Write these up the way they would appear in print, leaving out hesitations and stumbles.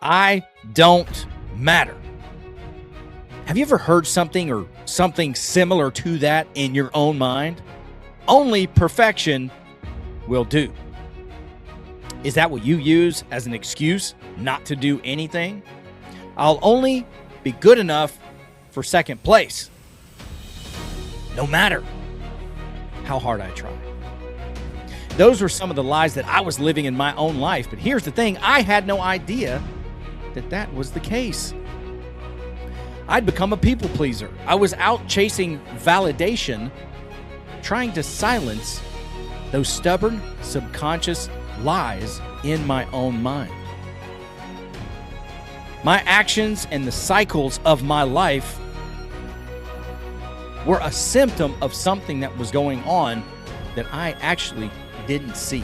I don't matter. Have you ever heard something or something similar to that in your own mind? Only perfection will do. Is that what you use as an excuse not to do anything? I'll only be good enough for second place, no matter how hard I try. Those were some of the lies that I was living in my own life. But here's the thing, I had no idea that that was the case. I'd become a people pleaser. I was out chasing validation, trying to silence those stubborn, subconscious lies in my own mind. My actions and the cycles of my life were a symptom of something that was going on that I actually didn't see.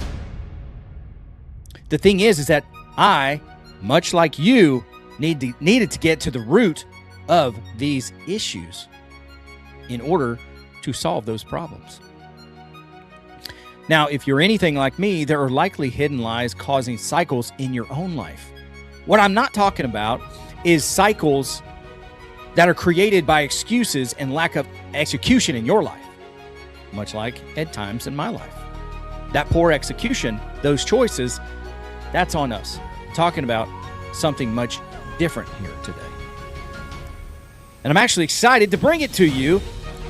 The thing is that I, much like you, needed to get to the root of these issues in order to solve those problems. Now, if you're anything like me, there are likely hidden lies causing cycles in your own life. What I'm not talking about is cycles that are created by excuses and lack of execution in your life, much like at times in my life. That poor execution, those choices, that's on us. I'm talking about something much different here today. And I'm actually excited to bring it to you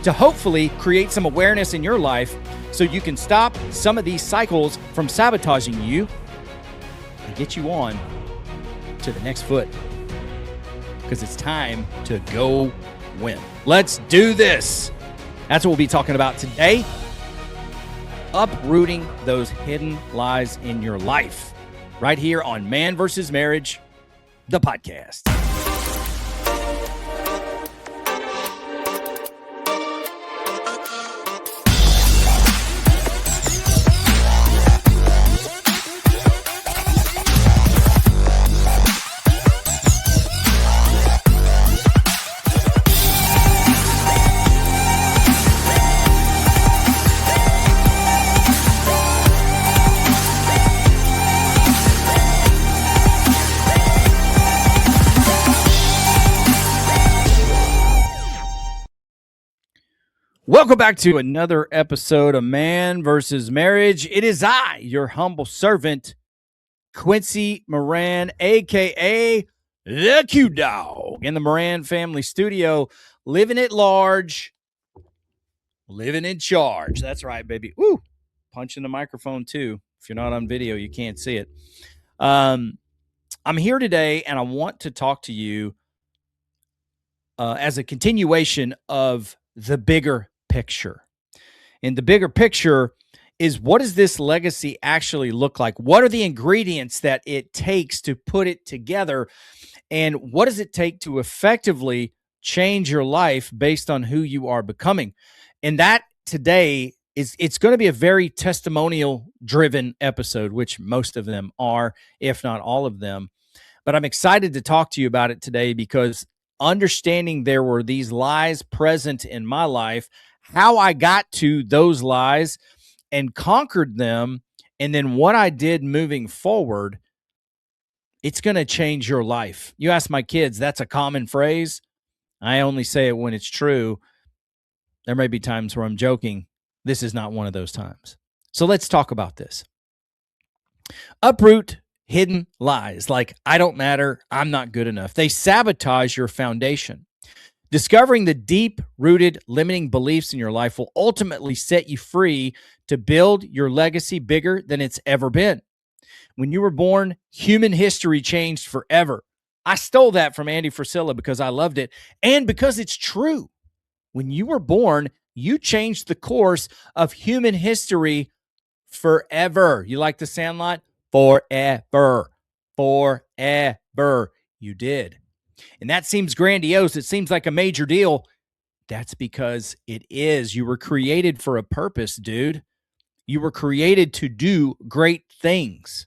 to hopefully create some awareness in your life so you can stop some of these cycles from sabotaging you and get you on to the next foot. Because it's time to go win. Let's do this. That's what we'll be talking about today. Uprooting those hidden lies in your life. Right here on Man vs. Marriage, the podcast. Welcome back to another episode of Man vs. Marriage. It is I, your humble servant, Quincy Moran, a.k.a. the Q-Dog, in the Moran family studio, living at large, living in charge. That's right, baby. Woo! Punching the microphone, too. If you're not on video, you can't see it. I'm here today, and I want to talk to you as a continuation of the bigger picture. And the bigger picture is, what does this legacy actually look like? What are the ingredients that it takes to put it together? And what does it take to effectively change your life based on who you are becoming? And that today it's going to be a very testimonial driven episode, which most of them are, if not all of them. But I'm excited to talk to you about it today because understanding there were these lies present in my life, how I got to those lies and conquered them, and then what I did moving forward, it's going to change your life. You ask my kids, that's a common phrase. I only say it when it's true. There may be times where I'm joking. This is not one of those times. So let's talk about this. Uproot hidden lies like I don't matter, I'm not good enough. They sabotage your foundation. Discovering the deep-rooted limiting beliefs in your life will ultimately set you free to build your legacy bigger than it's ever been. When you were born, human history changed forever. I stole that from Andy Frisella because I loved it and because it's true. When you were born, you changed the course of human history forever. You like the Sandlot? Forever. Forever. You did. And that seems grandiose. It seems like a major deal. That's because it is. You were created for a purpose, dude. You were created to do great things.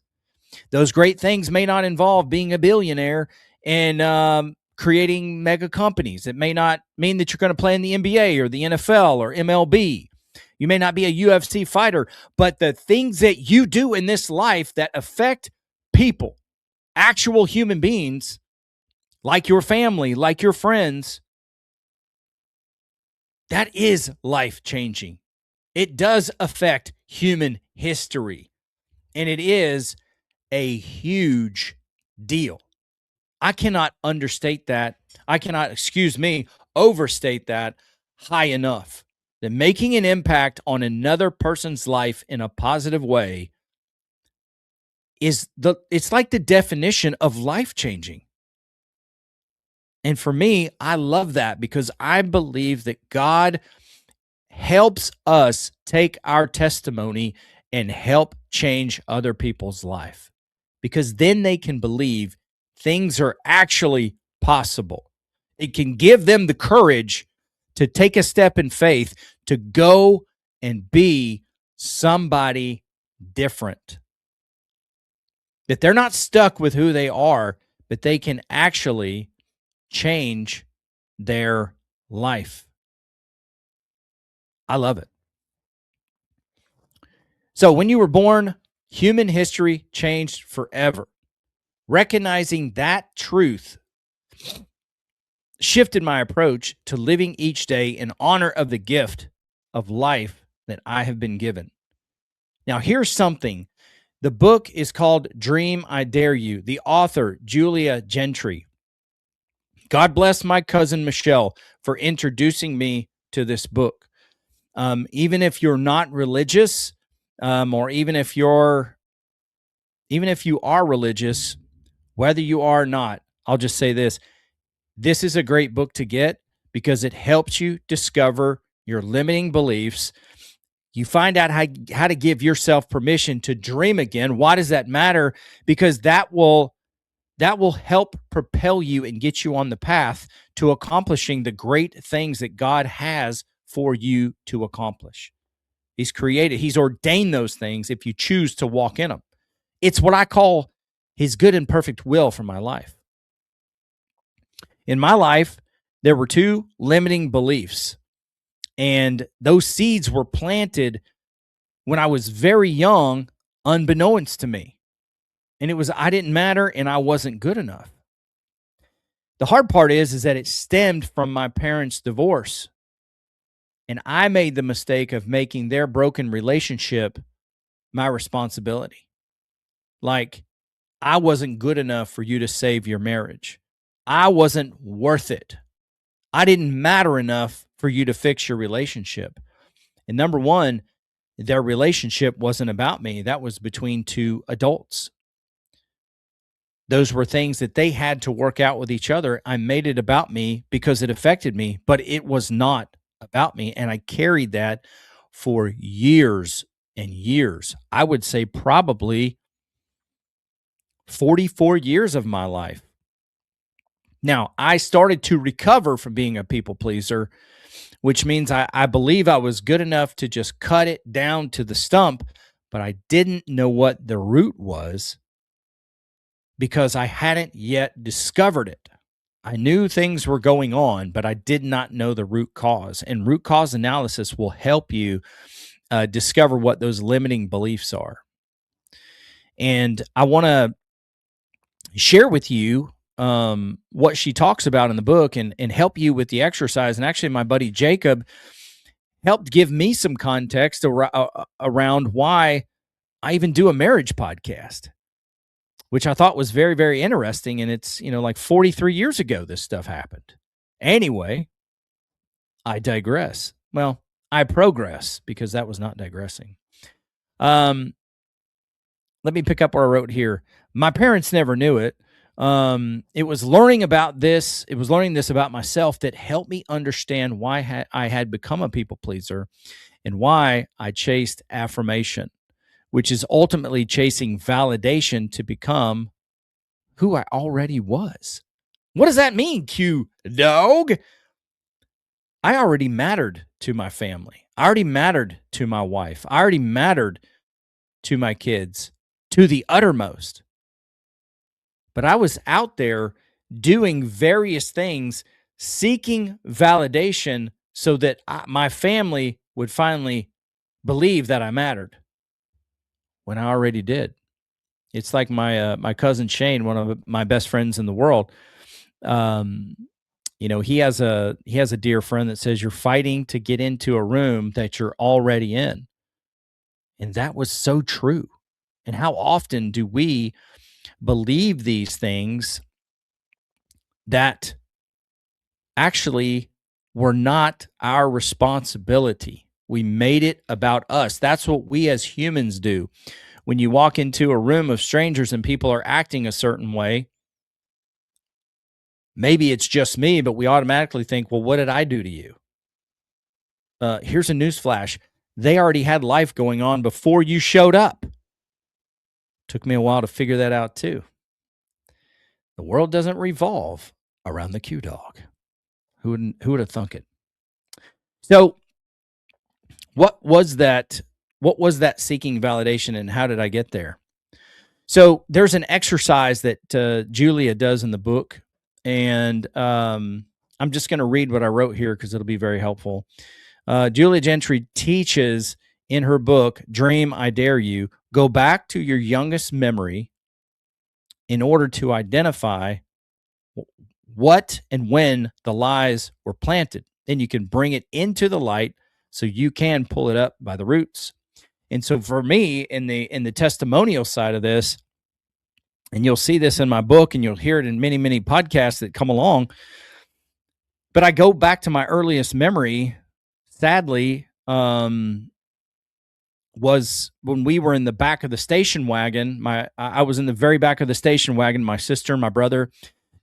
Those great things may not involve being a billionaire and creating mega companies. It may not mean that you're going to play in the NBA or the NFL or MLB. You may not be a UFC fighter, but the things that you do in this life that affect people, actual human beings, like your family, like your friends, that is life-changing. It does affect human history, and it is a huge deal. I cannot understate that. I cannot, overstate that high enough. That making an impact on another person's life in a positive way it's like the definition of life-changing. And for me, I love that because I believe that God helps us take our testimony and help change other people's life, because then they can believe things are actually possible. It can give them the courage to take a step in faith to go and be somebody different. That they're not stuck with who they are, but they can actually change their life. I love it. So when you were born, human history changed forever. Recognizing that truth shifted my approach to living each day in honor of the gift of life that I have been given. Now, here's something. The book is called Dream, I Dare You. The author, Julia Gentry. God bless my cousin Michelle for introducing me to this book. Even if you're not religious, or even if you are religious, whether you are or not, I'll just say this. This is a great book to get because it helps you discover your limiting beliefs. You find out how to give yourself permission to dream again. Why does that matter? Because that will help propel you and get you on the path to accomplishing the great things that God has for you to accomplish. He's ordained those things if you choose to walk in them. It's what I call his good and perfect will for my life. In my life, there were two limiting beliefs, and those seeds were planted when I was very young, unbeknownst to me. And it was, I didn't matter and I wasn't good enough. The hard part is that it stemmed from my parents' divorce. And I made the mistake of making their broken relationship my responsibility. Like, I wasn't good enough for you to save your marriage. I wasn't worth it. I didn't matter enough for you to fix your relationship. And number one, their relationship wasn't about me. That was between two adults. Those were things that they had to work out with each other. I made it about me because it affected me, but it was not about me. And I carried that for years and years. I would say probably 44 years of my life. Now, I started to recover from being a people pleaser, which means I believe I was good enough to just cut it down to the stump, but I didn't know what the root was because I hadn't yet discovered it. I knew things were going on, but I did not know the root cause. And root cause analysis will help you discover what those limiting beliefs are. And I want to share with you what she talks about in the book and help you with the exercise. And actually, my buddy Jacob helped give me some context around why I even do a marriage podcast, which I thought was very, very interesting. And it's, like 43 years ago, this stuff happened. Anyway, I digress. Well, I progress because that was not digressing. Let me pick up where I wrote here. My parents never knew it. It was learning about this. It was learning this about myself that helped me understand why I had become a people pleaser and why I chased affirmation, which is ultimately chasing validation to become who I already was. What does that mean, Q dog? I already mattered to my family. I already mattered to my wife. I already mattered to my kids to the uttermost. But I was out there doing various things, seeking validation so that my family would finally believe that I mattered when I already did. It's like my cousin Shane, one of my best friends in the world. Um, he has a dear friend that says you're fighting to get into a room that you're already in, and that was so true. And how often do we believe these things that actually were not our responsibility? We made it about us. That's what we as humans do. When you walk into a room of strangers and people are acting a certain way, maybe it's just me, but we automatically think, well, what did I do to you? Here's a news flash. They already had life going on before you showed up. Took me a while to figure that out too. The world doesn't revolve around the Q dog. Who would have thunk it? So what was that? What was that seeking validation, and how did I get there? So there's an exercise that Julia does in the book, and I'm just going to read what I wrote here because it'll be very helpful. Julia Gentry teaches in her book, Dream, I Dare You, go back to your youngest memory in order to identify what and when the lies were planted. Then you can bring it into the light so you can pull it up by the roots. And so for me, in the testimonial side of this, and you'll see this in my book and you'll hear it in many, many podcasts that come along, but I go back to my earliest memory, sadly, was when we were in the back of the station wagon. I was in the very back of the station wagon, my sister and my brother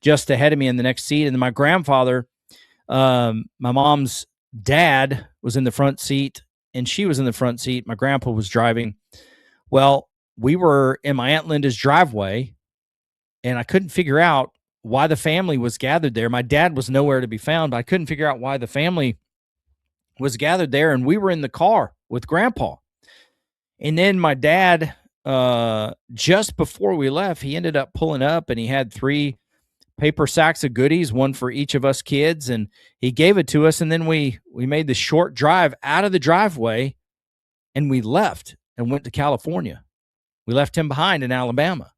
just ahead of me in the next seat. And then my grandfather, my mom's dad, was in the front seat and she was in the front seat. My grandpa was driving. Well, we were in my Aunt Linda's driveway and I couldn't figure out why the family was gathered there. My dad was nowhere to be found, but I couldn't figure out why the family was gathered there. And we were in the car with grandpa. And then my dad, just before we left, he ended up pulling up and he had 3 paper sacks of goodies, one for each of us kids, and he gave it to us. And then we made the short drive out of the driveway and we left and went to California. We left him behind in Alabama.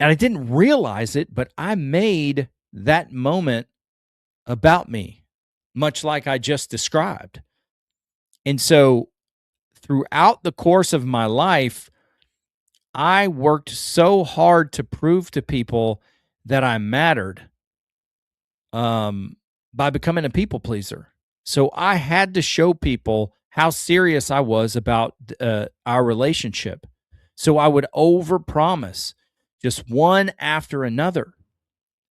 And I didn't realize it, but I made that moment about me, much like I just described. And so throughout the course of my life, I worked so hard to prove to people that I mattered by becoming a people pleaser. So I had to show people how serious I was about our relationship. So I would overpromise just one after another.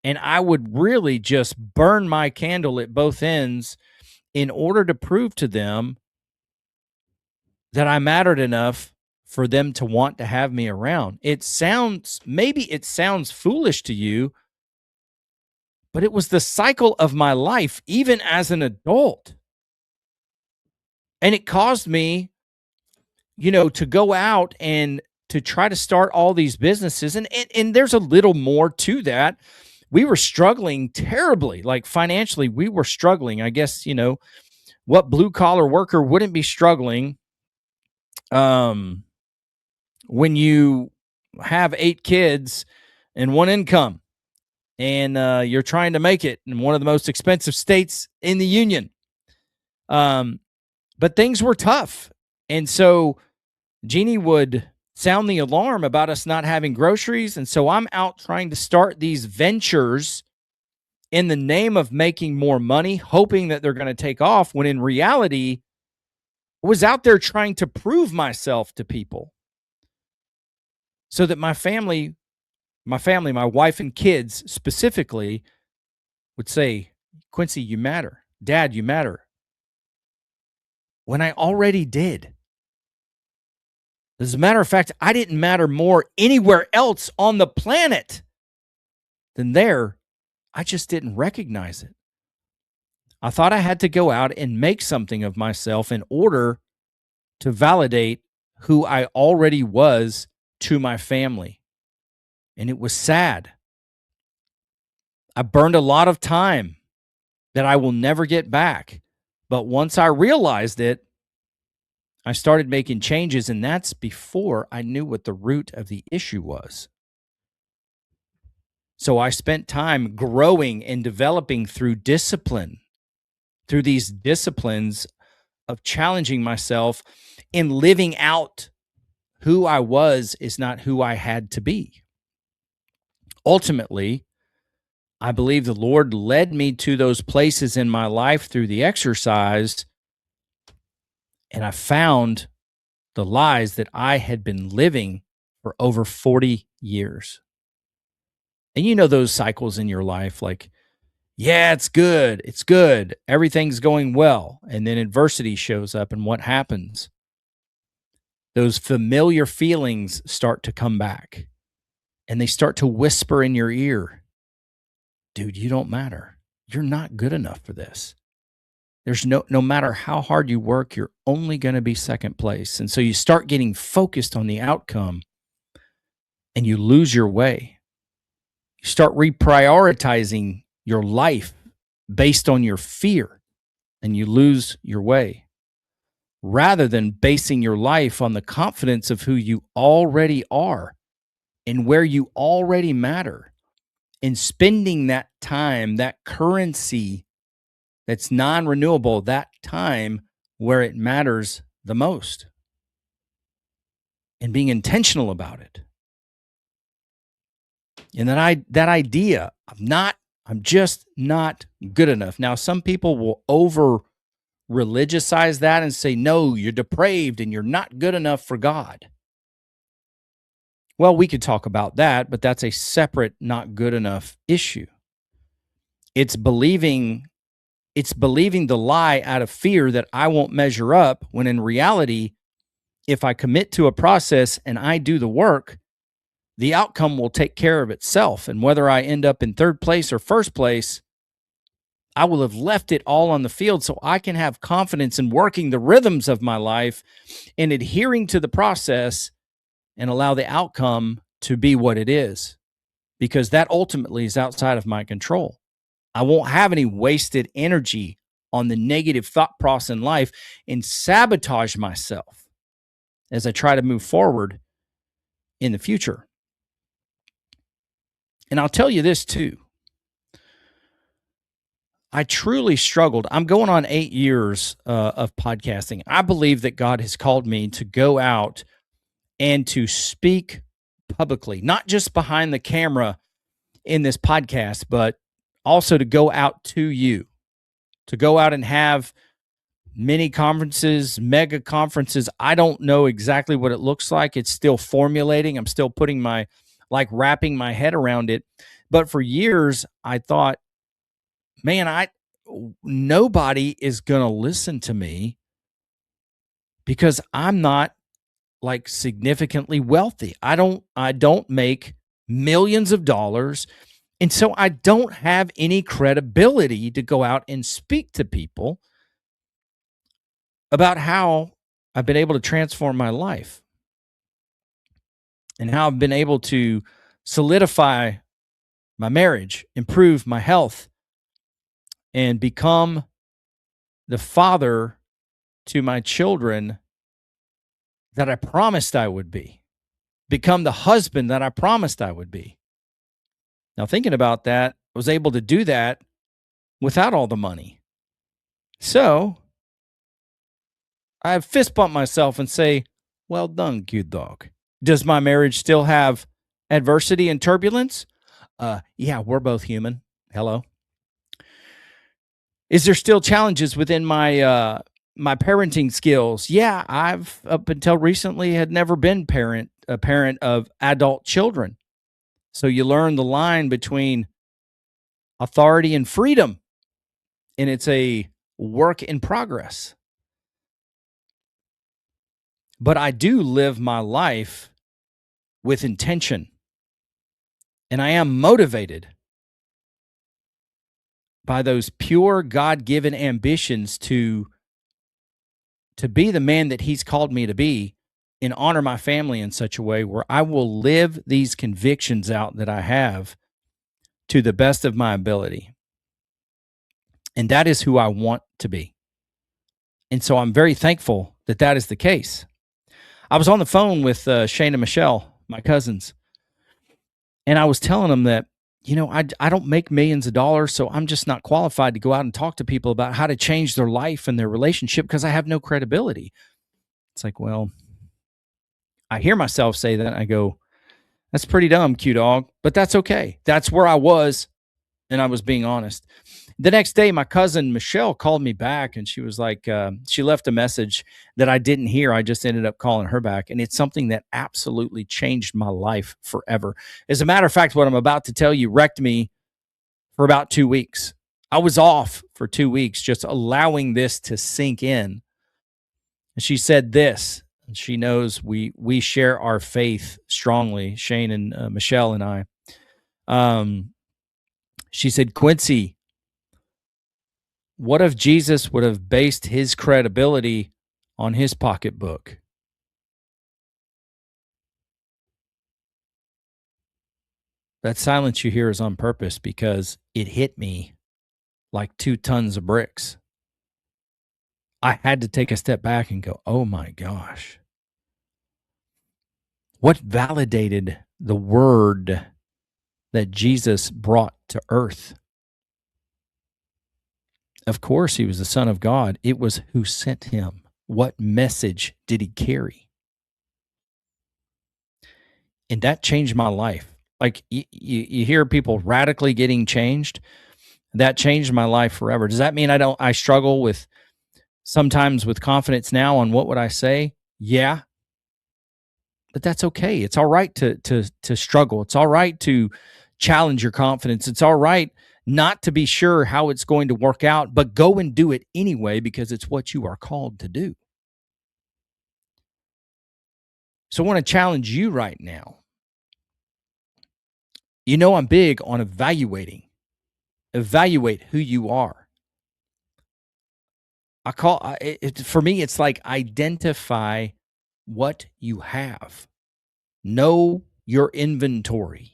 And I would really just burn my candle at both ends in order to prove to them that I mattered enough for them to want to have me around. Maybe it sounds foolish to you, but it was the cycle of my life, even as an adult. And it caused me, to go out and to try to start all these businesses. And there's a little more to that. We were struggling terribly, like financially, we were struggling. I guess, what blue collar worker wouldn't be struggling when you have 8 kids and 1 income and you're trying to make it in one of the most expensive states in the union. But things were tough. And so Jeannie would sound the alarm about us not having groceries. And so I'm out trying to start these ventures in the name of making more money, hoping that they're going to take off, when in reality, I was out there trying to prove myself to people so that my family, my wife and kids specifically, would say, Quincy, you matter. Dad, you matter. When I already did. As a matter of fact, I didn't matter more anywhere else on the planet than there. I just didn't recognize it. I thought I had to go out and make something of myself in order to validate who I already was to my family. And it was sad. I burned a lot of time that I will never get back. But once I realized it, I started making changes, and that's before I knew what the root of the issue was. So I spent time growing and developing through discipline, through these disciplines of challenging myself and living out who I was is not who I had to be. Ultimately, I believe the Lord led me to those places in my life through the exercise, and I found the lies that I had been living for over 40 years. And you know those cycles in your life, like, yeah, it's good. It's good. Everything's going well. And then adversity shows up. And what happens? Those familiar feelings start to come back and they start to whisper in your ear, dude, you don't matter. You're not good enough for this. There's no matter how hard you work, you're only going to be second place. And so you start getting focused on the outcome and you lose your way. You start reprioritizing your life based on your fear and you lose your way rather than basing your life on the confidence of who you already are and where you already matter and spending that time, that currency that's non-renewable, that time where it matters the most and being intentional about it. And that idea of I'm just not good enough. Now, some people will over religiousize that and say, no, you're depraved and you're not good enough for God. Well, we could talk about that, but that's a separate not good enough issue. It's believing the lie out of fear that I won't measure up, when in reality, if I commit to a process and I do the work, the outcome will take care of itself. And whether I end up in third place or first place, I will have left it all on the field so I can have confidence in working the rhythms of my life and adhering to the process and allow the outcome to be what it is, because that ultimately is outside of my control. I won't have any wasted energy on the negative thought process in life and sabotage myself as I try to move forward in the future. And I'll tell you this too. I truly struggled. I'm going on 8 years of podcasting. I believe that God has called me to go out and to speak publicly, not just behind the camera in this podcast, but also to go out to you, to go out and have mini conferences, mega conferences. I don't know exactly what it looks like. It's still formulating. I'm still wrapping my head around it. But for years, I thought, man, nobody is going to listen to me because I'm not like significantly wealthy. I don't make millions of dollars. And so I don't have any credibility to go out and speak to people about how I've been able to transform my life and how I've been able to solidify my marriage, improve my health, and become the father to my children that I promised I would be, become the husband that I promised I would be. Now, thinking about that, I was able to do that without all the money. So I fist bump myself and say, well done, good dog. Does my marriage still have adversity and turbulence? Yeah, we're both human. Hello. Is there still challenges within my parenting skills? Yeah, I've up until recently had never been a parent of adult children. So you learn the line between authority and freedom, and it's a work in progress. But I do live my life with intention, and I am motivated by those pure God-given ambitions to be the man that he's called me to be and honor my family in such a way where I will live these convictions out that I have to the best of my ability. And that is who I want to be. And so I'm very thankful that is the case. I was on the phone with Shane and Michelle, my cousins, and I was telling them that, I don't make millions of dollars, so I'm just not qualified to go out and talk to people about how to change their life and their relationship because I have no credibility. It's like, well, I hear myself say that. I go, that's pretty dumb, Q dog, but that's okay. That's where I was, and I was being honest. The next day, my cousin Michelle called me back, and she was like, she left a message that I didn't hear. I just ended up calling her back, and it's something that absolutely changed my life forever. As a matter of fact, what I'm about to tell you wrecked me for about 2 weeks. I was off for 2 weeks, just allowing this to sink in. And she said this. And she knows we share our faith strongly, Shane and Michelle and I. She said, Quincy, what if Jesus would have based his credibility on his pocketbook? That silence you hear is on purpose because it hit me like 2 tons of bricks. I had to take a step back and go, oh my gosh. What validated the word that Jesus brought to earth? Of course, he was the Son of God. It was who sent him. What message did he carry? And that changed my life. Like you hear people radically getting changed. That changed my life forever. Does that mean I struggle with sometimes with confidence now on what would I say? Yeah. But that's okay. It's all right to struggle. It's all right to challenge your confidence. It's all right not to be sure how it's going to work out, but go and do it anyway because it's what you are called to do. So I want to challenge you right now. I'm big on evaluating. Evaluate who you are. For me, it's like identify what you have. Know your inventory.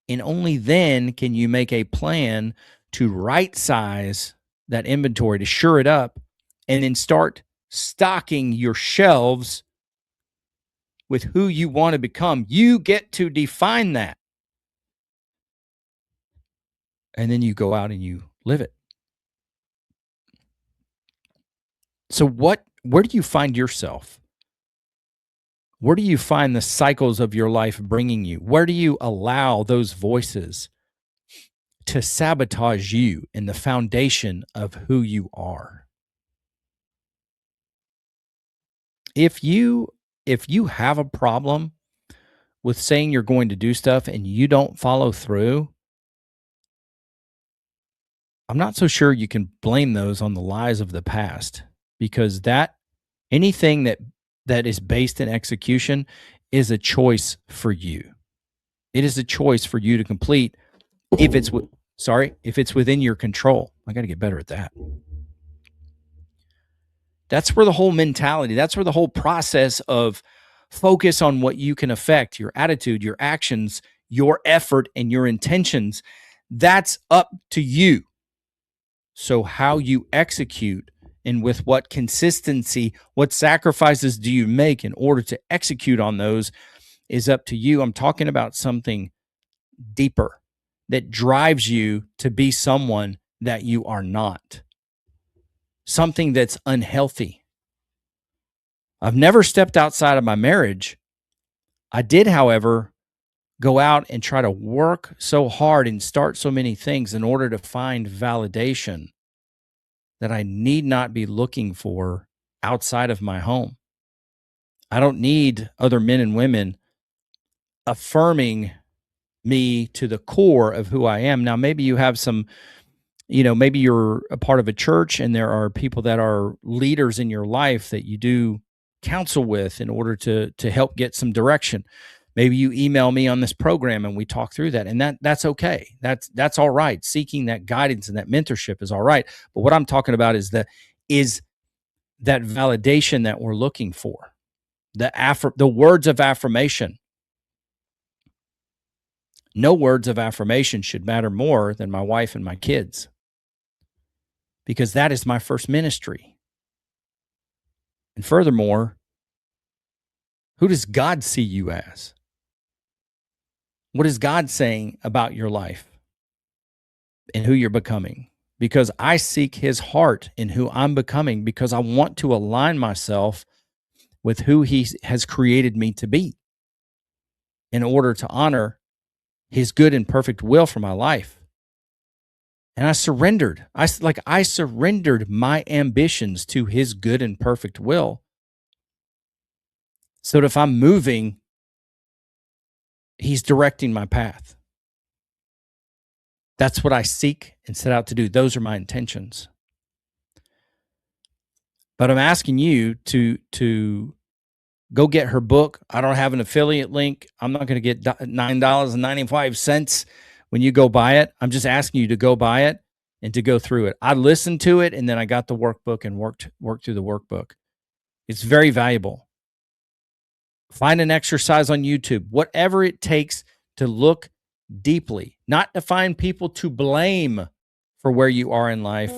And only then can you make a plan to right size that inventory, to shore it up, and then start stocking your shelves with who you want to become. You get to define that. And then you go out and you live it. So where do you find yourself? Where do you find the cycles of your life bringing you? Where do you allow those voices to sabotage you in the foundation of who you are? If you have a problem with saying you're going to do stuff and you don't follow through, I'm not so sure you can blame those on the lies of the past, because anything that is based in execution is a choice for you. It is a choice for you to complete if it's within your control. I got to get better at that. That's where the whole mentality, that's where the whole process of focus on what you can affect, your attitude, your actions, your effort, and your intentions, that's up to you. So how you execute and with what consistency, what sacrifices do you make in order to execute on those is up to you. I'm talking about something deeper that drives you to be someone that you are not, something that's unhealthy. I've never stepped outside of my marriage. I did, however, go out and try to work so hard and start so many things in order to find validation that I need not be looking for outside of my home. I don't need other men and women affirming me to the core of who I am. Now, maybe you have some, maybe you're a part of a church and there are people that are leaders in your life that you do counsel with in order to help get some direction. Maybe you email me on this program and we talk through that, and that's okay. That's all right. Seeking that guidance and that mentorship is all right. But what I'm talking about is that validation that we're looking for, the words of affirmation. No words of affirmation should matter more than my wife and my kids, because that is my first ministry. And furthermore, who does God see you as? What is God saying about your life and who you're becoming? Because I seek his heart in who I'm becoming, because I want to align myself with who he has created me to be in order to honor his good and perfect will for my life. And I surrendered. I surrendered my ambitions to his good and perfect will. So that if I'm moving, he's directing my path. That's what I seek and set out to do. Those are my intentions. But I'm asking you to go get her book. I don't have an affiliate link. I'm not going to get $9.95 when you go buy it. I'm just asking you to go buy it and to go through it. I listened to it, and then I got the workbook and worked through the workbook. It's very valuable. Find an exercise on YouTube, whatever it takes to look deeply, not to find people to blame for where you are in life,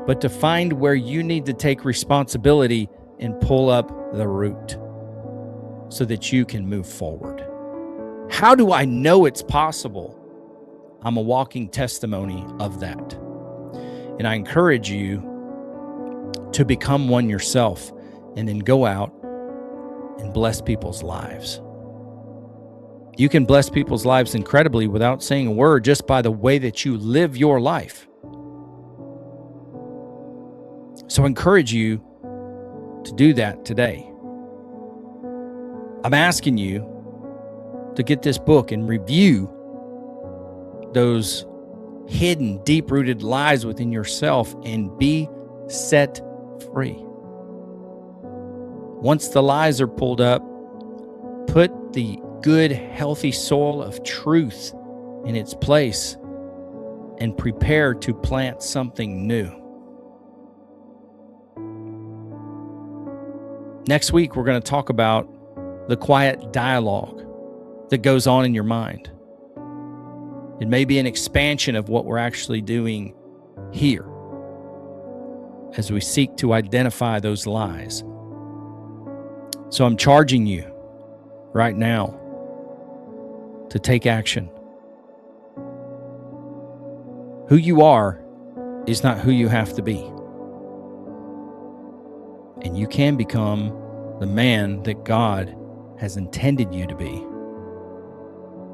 but to find where you need to take responsibility and pull up the root so that you can move forward. How do I know it's possible? I'm a walking testimony of that. And I encourage you to become one yourself and then go out and bless people's lives. You can bless people's lives incredibly without saying a word, just by the way that you live your life. So I encourage you to do that today. I'm asking you to get this book and review those hidden, deep-rooted lies within yourself and be set free. Once the lies are pulled up, put the good, healthy soil of truth in its place and prepare to plant something new. Next week, we're going to talk about the quiet dialogue that goes on in your mind. It may be an expansion of what we're actually doing here as we seek to identify those lies. So I'm charging you right now to take action. Who you are is not who you have to be. And you can become the man that God has intended you to be,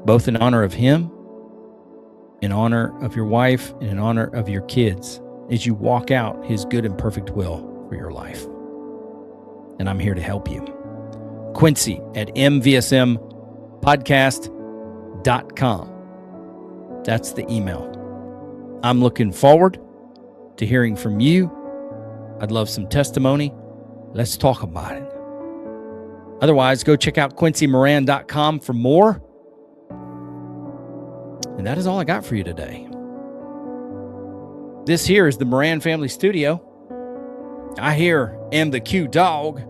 both in honor of him, in honor of your wife, and in honor of your kids, as you walk out his good and perfect will for your life. And I'm here to help you. Quincy at Manvsmarriagepodcast.com. That's the email. I'm looking forward to hearing from you. I'd love some testimony. Let's talk about it. Otherwise, go check out QuincyMoran.com for more. And that is all I got for you today. This here is the Moran Family Studio. I here am the Q Dog.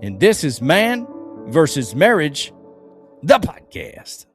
And this is Man versus Marriage, the podcast.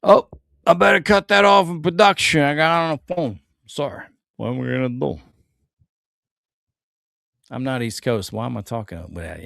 Oh, I better cut that off in production. I got on the phone. Sorry. What am we going to do? I'm not East Coast. Why am I talking about that,